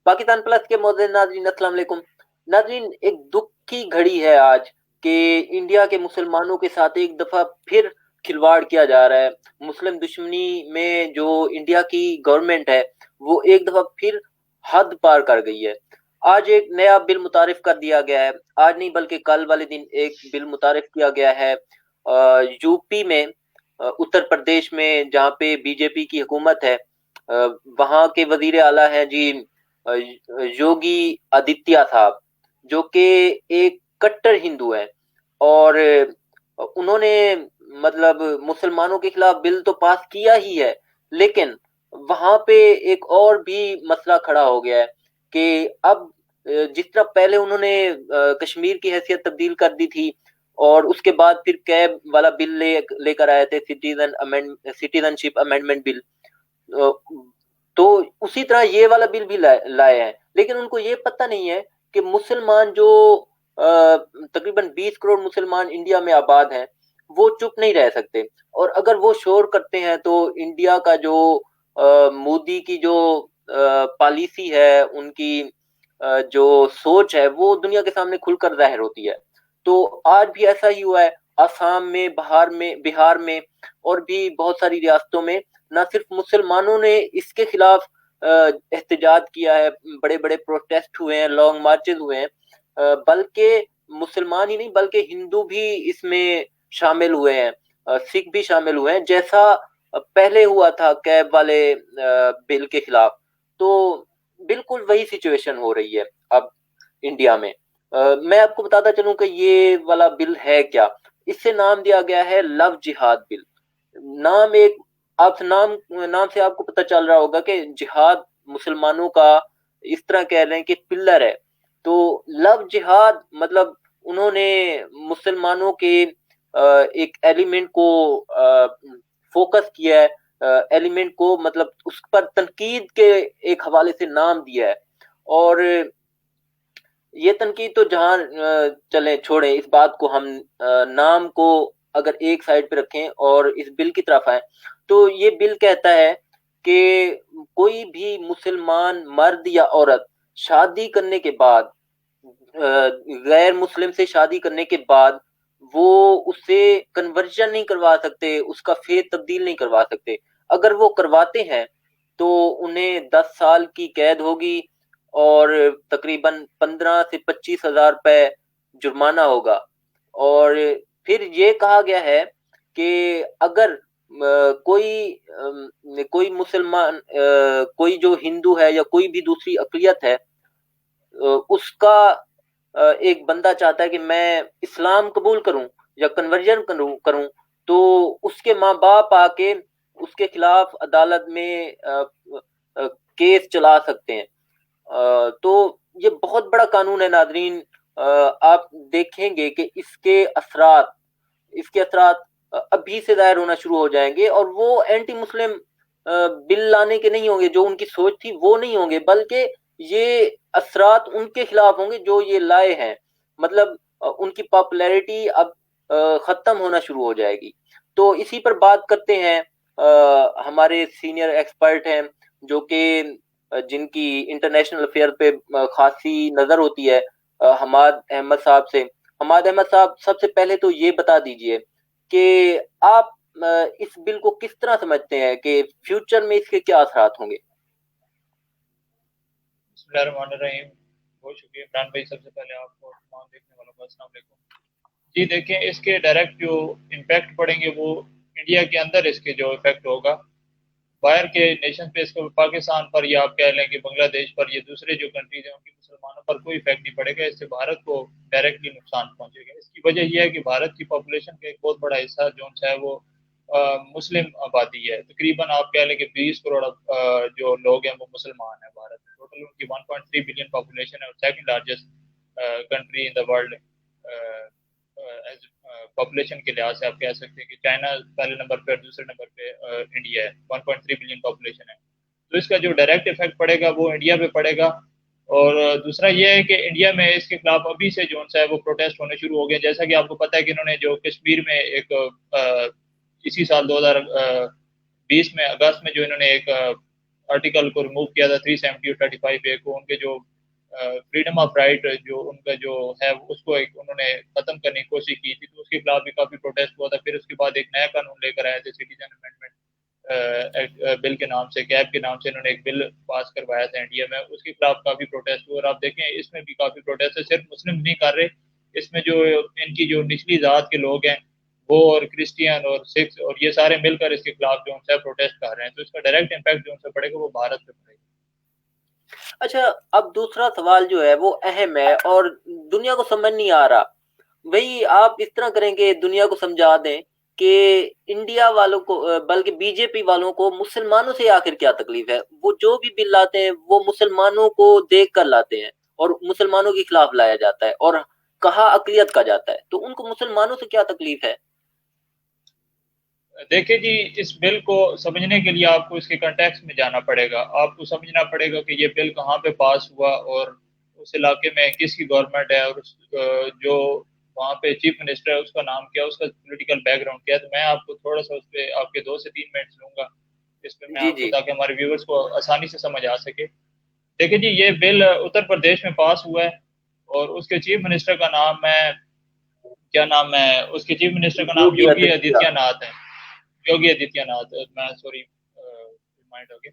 Pakistan plus के मोज़ेद नाज़रीन अस्सलाम वालेकुम। नाज़रीन, एक दुख की घड़ी है आज कि इंडिया के मुसलमानों के साथ एक दफ़ा फिर खिलवाड़ किया जा रहा है। मुस्लिम दुश्मनी में जो इंडिया की गवर्नमेंट है वो एक दफ़ा फिर हद पार कर गई है। आज एक नया बिल मुतारिफ कर दिया गया है। आज नहीं बल्कि कल वाले दिन एक बिल मुतारिफ किया गया है यूपी में, उत्तर प्रदेश में, जहाँ पे बीजेपी की हुकूमत है। वहाँ के वजीर आला हैं जी योगी आदित्य साहब, जो कि एक कट्टर हिंदू हैं। और उन्होंने मतलब मुसलमानों के खिलाफ बिल तो पास किया ही है, लेकिन वहां पे एक और भी मसला खड़ा हो गया है कि अब जिस तरह पहले उन्होंने कश्मीर की हैसियत तब्दील कर दी थी और उसके बाद फिर कैब वाला बिल लेकर आए थे, सिटीजनशिप अमेंडमेंट बिल। तो उसी तरह ये वाला बिल भी लाए हैं, लेकिन उनको ये पता नहीं है कि मुसलमान जो तकरीबन 20 करोड़ मुसलमान इंडिया में आबाद हैं, वो चुप नहीं रह सकते। और अगर वो शोर करते हैं तो इंडिया का जो मोदी की जो पॉलिसी है, उनकी जो सोच है, वो दुनिया के सामने खुलकर जाहिर होती है। तो आज भी ऐसा ही हुआ है। असम में, बिहार में और भी बहुत सारी रियासतों में न सिर्फ मुसलमानों ने इसके खिलाफ एहतजाज किया है, बड़े बड़े प्रोटेस्ट हुए हैं, लॉन्ग मार्चेस हुए हैं, बल्कि मुसलमान ही नहीं बल्कि हिंदू भी इसमें शामिल हुए हैं, सिख भी शामिल हुए हैं, जैसा पहले हुआ था कैब वाले बिल के खिलाफ। तो बिल्कुल वही सिचुएशन हो रही है अब इंडिया में। मैं आपको बताता चलूं कि ये वाला बिल है क्या। इससे नाम दिया गया है लव जिहाद बिल। नाम एक आप नाम नाम से आपको पता चल रहा होगा कि जिहाद मुसलमानों का इस तरह कह रहे हैं कि पिलर है। तो लव जिहाद मतलब उन्होंने मुसलमानों के एक एलिमेंट को फोकस किया है, एलिमेंट को मतलब उस पर तनकीद के एक हवाले से नाम दिया है। और ये तनकीद तो जहां चले छोड़े, इस बात को हम नाम को अगर एक साइड पे रखें और इस बिल की तरफ आए, तो ये बिल कहता है कि कोई भी मुसलमान मर्द या औरत शादी करने के बाद, गैर मुस्लिम से शादी करने के बाद, वो उससे कन्वर्जन नहीं करवा सकते, उसका फेथ तब्दील नहीं करवा सकते। अगर वो करवाते हैं तो उन्हें 10 साल की कैद होगी और तकरीबन 15 से 25 हजार रुपए जुर्माना होगा। और फिर ये कहा गया है कि अगर कोई मुसलमान, कोई जो हिंदू है या कोई भी दूसरी अकलियत है, उसका एक बंदा चाहता है कि मैं इस्लाम कबूल करूं या कन्वर्जन करूं, तो उसके माँ बाप आके उसके खिलाफ अदालत में केस चला सकते हैं। तो ये बहुत बड़ा कानून है नाजरीन। आप देखेंगे कि इसके असरात अभी से जाहिर होना शुरू हो जाएंगे, और वो एंटी मुस्लिम बिल लाने के नहीं होंगे, जो उनकी सोच थी वो नहीं होंगे, बल्कि ये असरात उनके खिलाफ होंगे जो ये लाए हैं। मतलब उनकी पॉपुलैरिटी अब खत्म होना शुरू हो जाएगी। तो इसी पर बात करते हैं। हमारे सीनियर एक्सपर्ट हैं जो कि जिनकी इंटरनेशनल अफेयर पे खासी नजर होती है, हमाद अहमद साहब से। हमाद अहमद साहब, सबसे पहले तो ये बता दीजिए कि आप इस बिल को किस तरह समझते हैं कि फ्यूचर में इसके क्या असरात होंगे। बिस्मिल्लाहिर्रहमानिर्रहीम। बहुत शुक्रिया इमरान भाई। सबसे पहले आपको और तमाम देखने वालों को अस्सलाम वालेकुम। जी देखें, इसके डायरेक्ट जो इम्पैक्ट पड़ेंगे वो इंडिया के अंदर इसके जो इफेक्ट होगा, बाहर के नेशन पे इसको पाकिस्तान पर या आप कह लें कि बांग्लादेश पर, ये दूसरे जो कंट्रीज हैं उनके मुसलमानों पर कोई इफेक्ट नहीं पड़ेगा। इससे भारत को डायरेक्टली नुकसान पहुंचेगा। इसकी वजह यह है कि भारत की पॉपुलेशन का एक बहुत बड़ा हिस्सा जो है वो मुस्लिम आबादी है। तकरीबन आप कह लें कि 20 करोड़ जो लोग हैं वो मुसलमान हैं भारत में। टोटल उनकी 1.3 बिलियन पॉपुलेशन है और second largest country in the world as population के लिहाज से। आप कह सकते हैं कि चाइना पहले नंबर पे और दूसरे नंबर पे इंडिया है, 1.3 बिलियन पॉपुलेशन है। तो इसका जो डायरेक्ट इफेक्ट पड़ेगा वो इंडिया पे पड़ेगा। और दूसरा ये है कि इंडिया में इसके खिलाफ अभी से जो है वो प्रोटेस्ट होने शुरू हो गए। जैसा कि आपको पता है कि इन्होंने जो कश्मीर में एक इसी साल 2020 में अगस्त में जो इन्होंने एक आर्टिकल को रिमूव किया था 370 और 35A को, उनके जो फ्रीडम ऑफ राइट जो उनका जो है उसको एक उन्होंने ख़त्म करने की कोशिश की थी, तो उसके खिलाफ भी काफ़ी प्रोटेस्ट हुआ था। फिर उसके बाद एक नया कानून लेकर आए थे, सिटीजन अमेंडमेंट बिल के नाम से, कैब के नाम से इन्होंने एक बिल पास करवाया था इंडिया में, उसके खिलाफ काफ़ी प्रोटेस्ट हुआ। और आप देखें इसमें भी काफ़ी प्रोटेस्ट है, सिर्फ मुस्लिम नहीं कर रहे, इसमें जो इनकी जो निचली ज़ात के लोग हैं वो और क्रिश्चियन और सिख और ये सारे मिलकर इसके खिलाफ जो है प्रोटेस्ट कर रहे हैं, तो इसका डायरेक्ट इम्पैक्ट जो उनसे पड़ेगा वो भारत पे पड़ेगा। अच्छा, अब दूसरा सवाल जो है वो अहम है और दुनिया को समझ नहीं आ रहा। वही आप इस तरह करेंगे, दुनिया को समझा दें कि इंडिया वालों को बल्कि बीजेपी वालों को मुसलमानों से आखिर क्या तकलीफ है। वो जो भी बिल लाते हैं वो मुसलमानों को देख कर लाते हैं और मुसलमानों के खिलाफ लाया जाता है और कहा अकलियत का जाता है, तो उनको मुसलमानों से क्या तकलीफ है। देखिए जी, इस बिल को समझने के लिए आपको इसके कंटेक्स्ट में जाना पड़ेगा, आपको समझना पड़ेगा कि ये बिल कहाँ पे पास हुआ और उस इलाके में किसकी गवर्नमेंट है और जो वहाँ पे चीफ मिनिस्टर है उसका नाम क्या है, उसका पॉलिटिकल बैकग्राउंड क्या है। तो मैं आपको थोड़ा सा उस पर आपके 2 से 3 मिनट लूँगा इस पे मैं जी आपको, जी। ताकि हमारे व्यूवर्स को आसानी से समझ आ सके। देखिए जी, ये बिल उत्तर प्रदेश में पास हुआ है और उसके चीफ मिनिस्टर का नाम है, क्या नाम है उसके चीफ मिनिस्टर का नाम, योगी योगी आदित्य। आदित्यनाथ है। योगी आदित्यनाथ, मैं सॉरी रिमाइंड हो गया,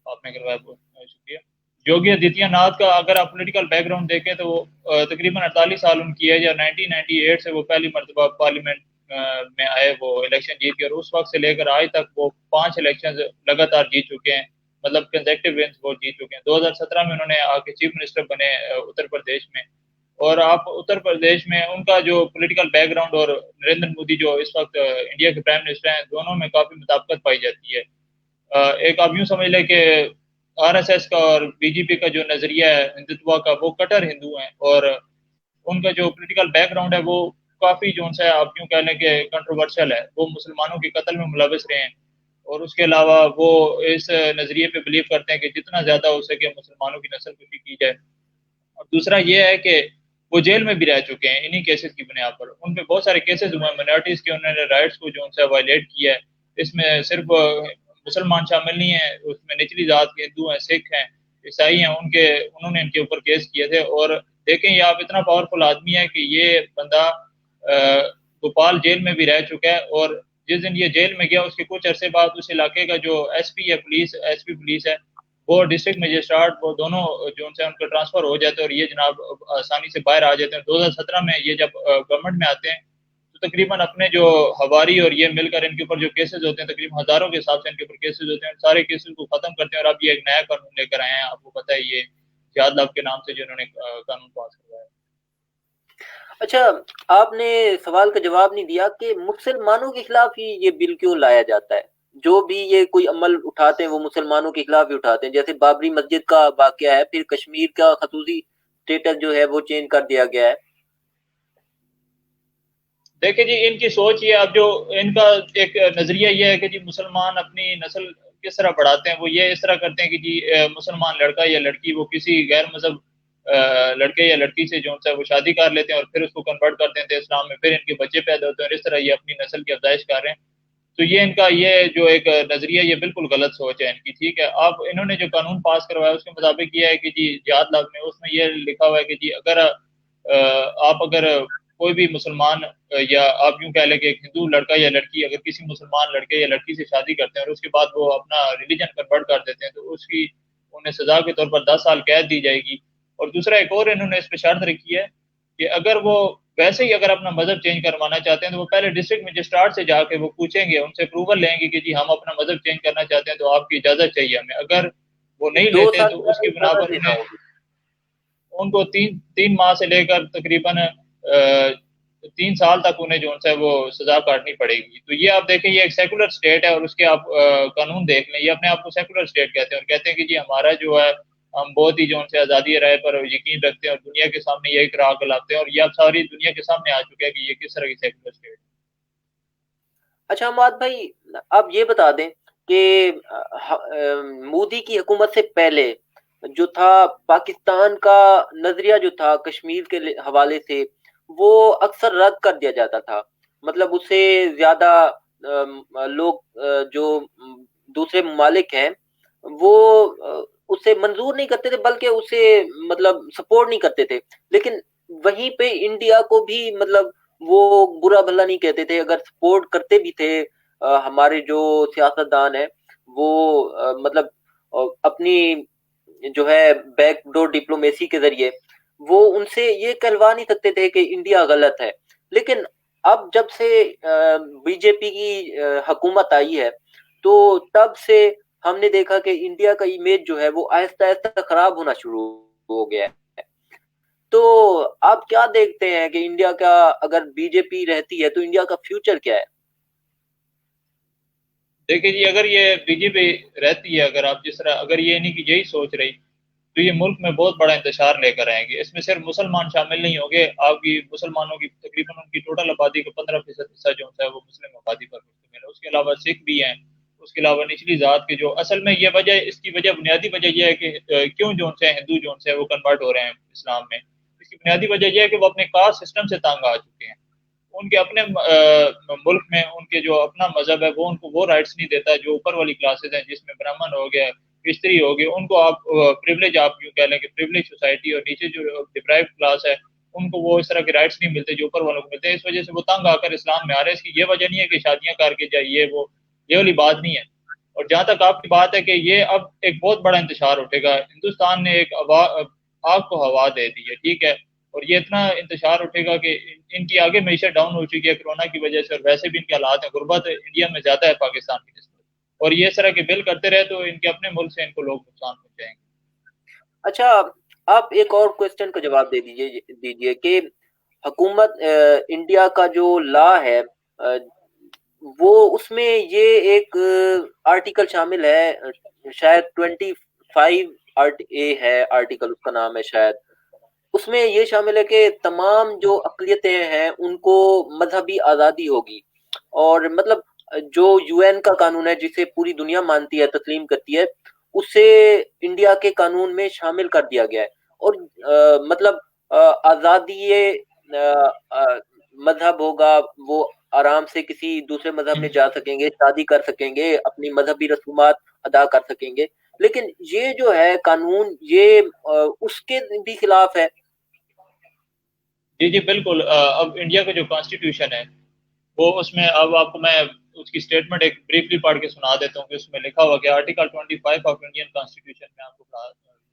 आपने करवाया, बहुत शुक्रिया। योगी आदित्यनाथ का अगर आप पॉलिटिकल बैकग्राउंड देखें तो वो तकरीबन 48 साल उनकी है, या 1998 से वो पहली मरतबा पार्लियामेंट में आए, वो इलेक्शन जीत के, और उस वक्त से लेकर आज तक वो 5 इलेक्शन लगातार जीत चुके हैं, मतलब कंसेक्टिव विन्स वो जीत चुके हैं। 2017 में उन्होंने आके चीफ मिनिस्टर बने उत्तर प्रदेश में। और आप उत्तर प्रदेश में उनका जो पॉलिटिकल बैकग्राउंड और नरेंद्र मोदी जो इस वक्त इंडिया के प्राइम मिनिस्टर हैं, दोनों में काफ़ी मुताबिकत पाई जाती है। एक आप यूँ समझ लें कि आरएसएस का और बीजेपी का जो नज़रिया है हिंदुत्व का, वो कट्टर हिंदू हैं, और उनका जो पॉलिटिकल बैकग्राउंड है वो काफ़ी जो सा है आप यूँ कह लें कि कंट्रोवर्शियल है। वो मुसलमानों के कत्ल में मुलविस रहे हैं, और उसके अलावा वो इस नज़रिए पे बिलीव करते हैं कि जितना ज़्यादा हो सके मुसलमानों की नस्ल कुशी की जाए। और दूसरा ये है कि वो जेल में भी रह चुके हैं इन्हीं केसेस की बुनियाद पर। उन पे बहुत सारे केसेस हुए हैं माइनॉरिटीज के, उन्होंने राइट्स को जो उनसे वायलेट किया है। इसमें सिर्फ मुसलमान शामिल नहीं है, उसमें निचली जात के हिंदू हैं, सिख हैं, ईसाई हैं, उनके उन्होंने इनके ऊपर केस किए थे। और देखें, ये आप इतना पावरफुल आदमी है कि ये बंदा भोपाल जेल में भी रह चुका है, और जिस दिन ये जेल में गया उसके कुछ अरसे बाद उस इलाके का जो एसपी है, पुलिस एसपी पुलिस है, वो डिस्ट्रिक्ट मजिस्ट्रेट, वो दोनों जो उनसे उनका ट्रांसफर हो जाते हैं और ये जनाब आसानी से बाहर आ जाते हैं। 2017 में ये जब गवर्नमेंट में आते हैं तो तकरीबन अपने जो हवारी और ये मिलकर इनके ऊपर जो केसेस होते हैं, तकरीबन हज़ारों के हिसाब से इनके ऊपर केसेस होते हैं, सारे केसेस को ख़त्म करते हैं। और अब ये एक नया कानून लेकर आए हैं, आपको पता है, ये जिहाद लाभ के नाम से जो इन्होंने कानून पास करवाया। अच्छा, आपने सवाल का जवाब नहीं दिया कि मुसलमानों के खिलाफ ही ये बिल क्यों लाया जाता है। जो भी ये कोई अमल उठाते हैं वो मुसलमानों के खिलाफ ही उठाते हैं। जैसे बाबरी मस्जिद का वाकया है, फिर कश्मीर का खसूसी स्टेटस जो है वो चेंज कर दिया गया है। देखिए जी, इनकी सोच ये, अब जो इनका एक नज़रिया ये है कि जी मुसलमान अपनी नस्ल किस तरह बढ़ाते हैं, वो ये इस तरह करते हैं कि जी मुसलमान लड़का या लड़की वो किसी गैर मजहब लड़के या लड़की से जो है वो शादी कर लेते हैं और फिर उसको कन्वर्ट कर देते हैं इस्लाम में, फिर इनके बच्चे पैदा होते हैं और इस तरह ये अपनी नस्ल की अफजाइश कर रहे हैं। तो ये इनका ये जो एक नज़रिया, ये बिल्कुल गलत सोच है इनकी, ठीक है। अब इन्होंने जो कानून पास करवाया उसके मुताबिक ये है कि जी जिहाद लाग में उसमें ये लिखा हुआ है कि जी अगर आप अगर कोई भी मुसलमान या आप यूँ कह लें कि एक हिंदू लड़का या लड़की अगर किसी मुसलमान लड़के या लड़की से शादी करते हैं और उसके बाद वो अपना रिलीजन कन्वर्ट कर देते हैं, तो उसकी उन्हें सजा के तौर पर 10 साल कैद दी जाएगी। और दूसरा एक और इन्होंने इस पर शर्त रखी है कि अगर वो वैसे ही अगर अपना मजहब चेंज करवाना चाहते हैं तो वो पहले डिस्ट्रिक्ट मजिस्ट्रेट से जाके वो पूछेंगे, उनसे अप्रूवल लेंगे कि जी हम अपना मजहब चेंज करना चाहते हैं, तो आपकी इजाज़त चाहिए हमें। अगर वो नहीं दो लेते साल तो पहले उसकी बिना इजाजत पर लेना उन्हें होगी। उनको तीन तीन माह से लेकर तकरीबन 3 साल तक उन्हें जो है वो सजा काटनी पड़ेगी। तो ये आप देखें, ये एक सेकुलर स्टेट है और उसके आप कानून देख लें, ये अपने आप को सेकुलर स्टेट कहते हैं और कहते हैं कि जी हमारा जो है हम बहुत ही जो उनसे आज़ादी राय पर यकीन रखते हैं और दुनिया के सामने यही राह लाते हैं। और ये अब सारी दुनिया के सामने आ चुका है कि ये किस तरह की सेकुलर स्टेट। अच्छा अमाद भाई, आप ये बता दें कि मोदी की हुकूमत से पहले जो था पाकिस्तान का नजरिया जो था कश्मीर के हवाले से, वो अक्सर रद्द कर दिया जाता था। मतलब उससे ज्यादा लोग जो दूसरे ममालिक हैं وہ اسے منظور نہیں کرتے تھے، بلکہ اسے مطلب سپورٹ نہیں کرتے تھے. لیکن وہیں پہ انڈیا کو بھی مطلب وہ برا بھلا نہیں کہتے تھے. اگر سپورٹ کرتے بھی تھے ہمارے جو سیاستدان ہیں، وہ مطلب اپنی جو ہے بیک ڈور ڈپلومیسی کے ذریعے وہ ان سے یہ کہلوا نہیں سکتے تھے کہ انڈیا غلط ہے. لیکن اب جب سے بی جے پی کی حکومت آئی ہے، تو تب سے ہم نے دیکھا کہ انڈیا کا امیج جو ہے وہ آہستہ آہستہ خراب ہونا شروع ہو گیا ہے. تو آپ کیا دیکھتے ہیں کہ انڈیا کا اگر بی جے پی رہتی ہے تو انڈیا کا فیوچر کیا ہے؟ دیکھیے جی، اگر یہ بی جے پی رہتی ہے، اگر آپ جس طرح اگر یہ نہیں کہ یہی سوچ رہی، تو یہ ملک میں بہت بڑا انتشار لے کر آئیں گے. اس میں صرف مسلمان شامل نہیں ہوں گے. آپ کی مسلمانوں کی تقریباً ان کی ٹوٹل آبادی کا 15% حصہ جو ہوتا ہے وہ مسلم آبادی پر مشتمل ہے. اس کے علاوہ سکھ بھی ہیں، اس کے علاوہ نچلی ذات کے جو اصل میں یہ وجہ، اس کی وجہ بنیادی وجہ یہ ہے کہ کیوں جو سے ہندو جو سے وہ کنورٹ ہو رہے ہیں اسلام میں. اس کی بنیادی وجہ یہ ہے کہ وہ اپنے کاسٹ سسٹم سے تنگ آ چکے ہیں. ان کے اپنے ملک میں ان کے جو اپنا مذہب ہے وہ ان کو وہ رائٹس نہیں دیتا جو اوپر والی کلاسز ہیں، جس میں برہمن ہو گیا، کشتری ہو گئے. ان کو آپ پریولیج آپ یوں کہہ لیں کہ پریولیج سوسائٹی، اور نیچے جو ڈپرائیو کلاس ہے ان کو وہ اس طرح کے رائٹس نہیں ملتے جو اوپر والوں کو ملتے ہیں. اس وجہ سے وہ تنگ آ کر اسلام میں آ رہے ہیں. اس کی یہ وجہ نہیں ہے کہ شادیاں کر کے جائیے، وہ یہ والی بات نہیں ہے. اور جہاں تک آپ کی بات ہے کہ یہ اب ایک بہت بڑا انتشار اٹھے گا، ہندوستان نے ایک آگ کو ہوا دے دی ہے، ٹھیک ہے. اور یہ اتنا انتشار اٹھے گا کہ ان کی آگے معیشت ڈاؤن ہو چکی ہے کرونا کی وجہ سے، اور ویسے بھی ان کے حالات ہیں، غربت انڈیا میں زیادہ ہے پاکستان کی نسبت. اور یہ اس طرح کے بل کرتے رہے تو ان کے اپنے ملک سے ان کو لوگ نقصان پہنچائیں گے. اچھا، آپ ایک اور کوشچن کا جواب دیجئے کہ حکومت انڈیا کا جو لا ہے، وہ اس میں یہ ایک آرٹیکل شامل ہے، شاید 25 آرٹ اے ہے آرٹیکل، اس کا نام ہے شاید. اس میں یہ شامل ہے کہ تمام جو اقلیتیں ہیں ان کو مذہبی آزادی ہوگی. اور مطلب جو یو این کا قانون ہے جسے پوری دنیا مانتی ہے، تسلیم کرتی ہے، اسے انڈیا کے قانون میں شامل کر دیا گیا ہے. اور مطلب آزادی مذہب ہوگا، وہ آرام سے کسی دوسرے مذہب میں جا سکیں گے، شادی کر سکیں گے، اپنی مذہبی رسومات ادا کر سکیں گے. لیکن یہ جو ہے قانون، یہ اس کے بھی خلاف ہے. جی جی بالکل. اب انڈیا کا جو کانسٹیٹیوشن ہے وہ اس میں، اب آپ کو میں اس کی اسٹیٹمنٹ ایک بریفلی پڑھ کے سنا دیتا ہوں کہ اس میں لکھا ہوا کہ آرٹیکل 25 آف انڈین کانسٹیٹیوشن میں آپ کو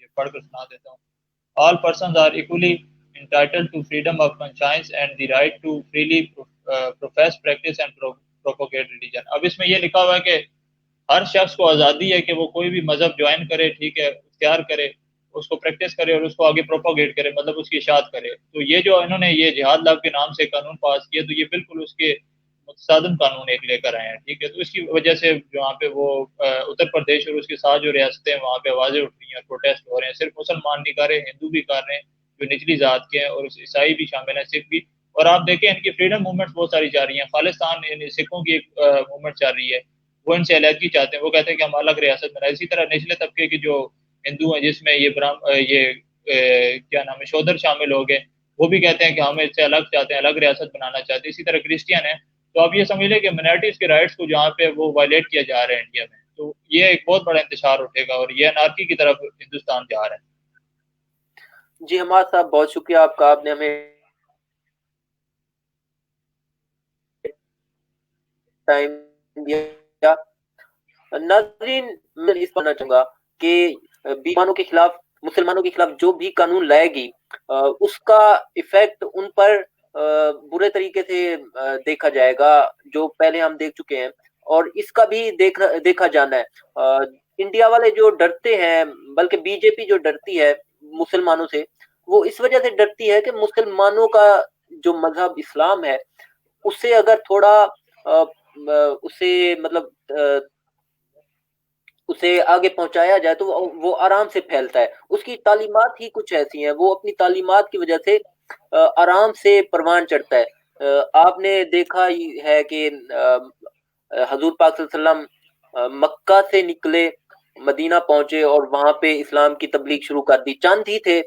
یہ پڑھ کر سنا دیتا ہوں. All persons are equally entitled to freedom of conscience and the right to freely profess practise and propagate religion. اب اس میں یہ لکھا ہوا ہے کہ ہر شخص کو آزادی ہے کہ وہ کوئی بھی مذہب جوائن کرے، ٹھیک ہے، اختیار کرے، اس کو پریکٹس کرے اور اس کو آگے پروپوگیٹ کرے، مطلب اس کی اشاعت کرے. تو یہ جو انہوں نے یہ جہاد لب کے نام سے قانون پاس کیا، تو یہ بالکل اس کے متصادم قانون ایک لے کر آئے ہیں، ٹھیک ہے. تو اس کی وجہ سے وہاں پہ وہ اتر پردیش اور اس کے ساتھ جو ریاستیں ہیں وہاں پہ آوازیں اٹھ رہی ہیں اور پروٹیسٹ ہو رہے ہیں. صرف مسلمان نہیں کر رہے، ہندو بھی کر رہے ہیں جو نچلی ذات کے ہیں، اور عیسائی بھی شامل ہیں، سکھ بھی. اور آپ دیکھیں ان کی فریڈم موومنٹس بہت ساری جا رہی ہیں. خالصتان یعنی سکھوں کی ایک موومنٹ چل رہی ہے، وہ ان سے علیحدگی چاہتے ہیں. وہ کہتے ہیں کہ ہم الگ ریاست بنائیں. اسی طرح نچلے طبقے کے جو ہندو ہیں، جس میں یہ کیا نام ہے، شودر شامل ہو گئے، وہ بھی کہتے ہیں کہ ہم اس سے الگ چاہتے ہیں، الگ ریاست بنانا چاہتے ہیں. اسی طرح کرسچین ہیں. تو آپ یہ سمجھ لیں کہ منارٹیز کے رائٹس کو جہاں پہ وہ وائلیٹ کیا جا رہا ہے انڈیا میں، تو یہ ایک بہت بڑا انتشار اٹھے گا اور یہ انارکی کی طرف ہندوستان جا رہا ہے. جی حماد صاحب، بہت شکریہ آپ کا، آپ نے ہمیں ٹائم دیا. ناظرین، میں اس پڑھنا چاہوں گا کہ مسلمانوں کے خلاف جو بھی قانون لائے گی، اس کا ایفیکٹ ان پر برے طریقے سے دیکھا جائے گا، جو پہلے ہم دیکھ چکے ہیں. اور اس کا بھی دیکھا جانا ہے. انڈیا والے جو ڈرتے ہیں، بلکہ بی جے پی جو ڈرتی ہے مسلمانوں سے، وہ اس وجہ سے ڈرتی ہے کہ مسلمانوں کا جو مذہب اسلام ہے، اس سے اگر تھوڑا اسے مطلب اسے آگے پہنچایا جائے تو وہ آرام سے پھیلتا ہے. اس کی تعلیمات ہی کچھ ایسی ہیں، وہ اپنی تعلیمات کی وجہ سے آرام سے پروان چڑھتا ہے. آپ نے دیکھا ہی ہے کہ حضور پاک صلی اللہ علیہ وسلم مکہ سے نکلے، مدینہ پہنچے اور وہاں پہ اسلام کی تبلیغ شروع کر دی. چند ہی تھے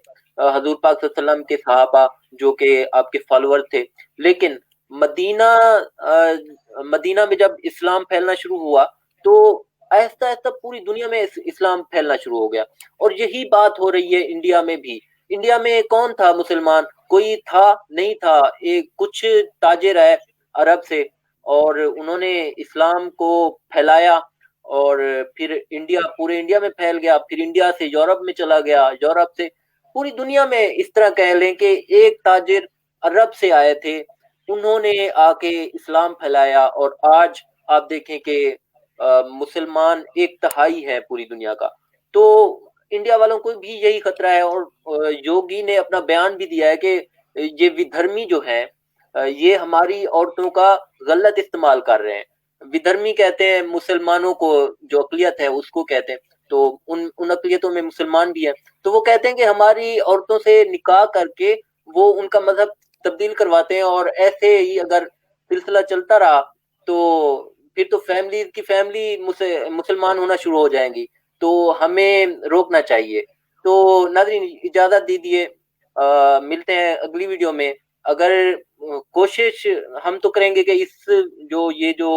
حضور پاک صلی اللہ علیہ وسلم کے صحابہ جو کہ آپ کے فالوور تھے. لیکن مدینہ مدینہ میں جب اسلام پھیلنا شروع ہوا تو آہستہ آہستہ پوری دنیا میں اسلام پھیلنا شروع ہو گیا، اور یہی بات ہو رہی ہے انڈیا میں بھی۔ انڈیا میں کون تھا مسلمان؟ کوئی تھا نہیں تھا، ایک کچھ تاجر ہے عرب سے، اور انہوں نے اسلام کو پھیلایا، اور پھر انڈیا، پورے انڈیا میں پھیل گیا، پھر انڈیا سے یورپ میں چلا گیا، یورپ سے پوری دنیا میں۔ اس طرح کہہ لیں کہ ایک تاجر عرب سے آئے تھے، انہوں نے آ کے اسلام پھیلایا، اور آج آپ دیکھیں کہ مسلمان ایک تہائی ہے پوری دنیا کا۔ تو انڈیا والوں کو بھی یہی خطرہ ہے، اور یوگی نے اپنا بیان بھی دیا ہے کہ یہ ودھرمی جو ہے یہ ہماری عورتوں کا غلط استعمال کر رہے ہیں۔ ودھرمی کہتے ہیں مسلمانوں کو، جو اقلیت ہے اس کو کہتے ہیں، تو ان اقلیتوں میں مسلمان بھی ہیں، تو وہ کہتے ہیں کہ ہماری عورتوں سے نکاح کر کے وہ ان کا مذہب تبدیل کرواتے ہیں، اور ایسے ہی اگر سلسلہ چلتا رہا تو پھر تو فیملی کی فیملی مسلمان ہونا شروع ہو جائیں گی، تو ہمیں روکنا چاہیے۔ تو ناظرین اجازت دیجیے، ملتے ہیں اگلی ویڈیو میں۔ اگر کوشش ہم تو کریں گے کہ یہ جو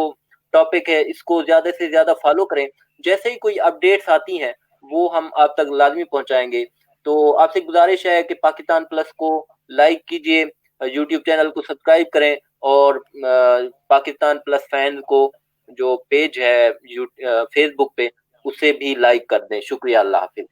ٹاپک ہے اس کو زیادہ سے زیادہ فالو کریں، جیسے ہی کوئی اپڈیٹس آتی ہیں وہ ہم آپ تک لازمی پہنچائیں گے۔ تو آپ سے گزارش ہے کہ پاکستان پلس کو لائک کیجئے، یوٹیوب چینل کو سبسکرائب کریں، اور پاکستان پلس فین کو جو پیج ہے فیس بک پہ اسے بھی لائک کر دیں۔ شکریہ، اللہ حافظ۔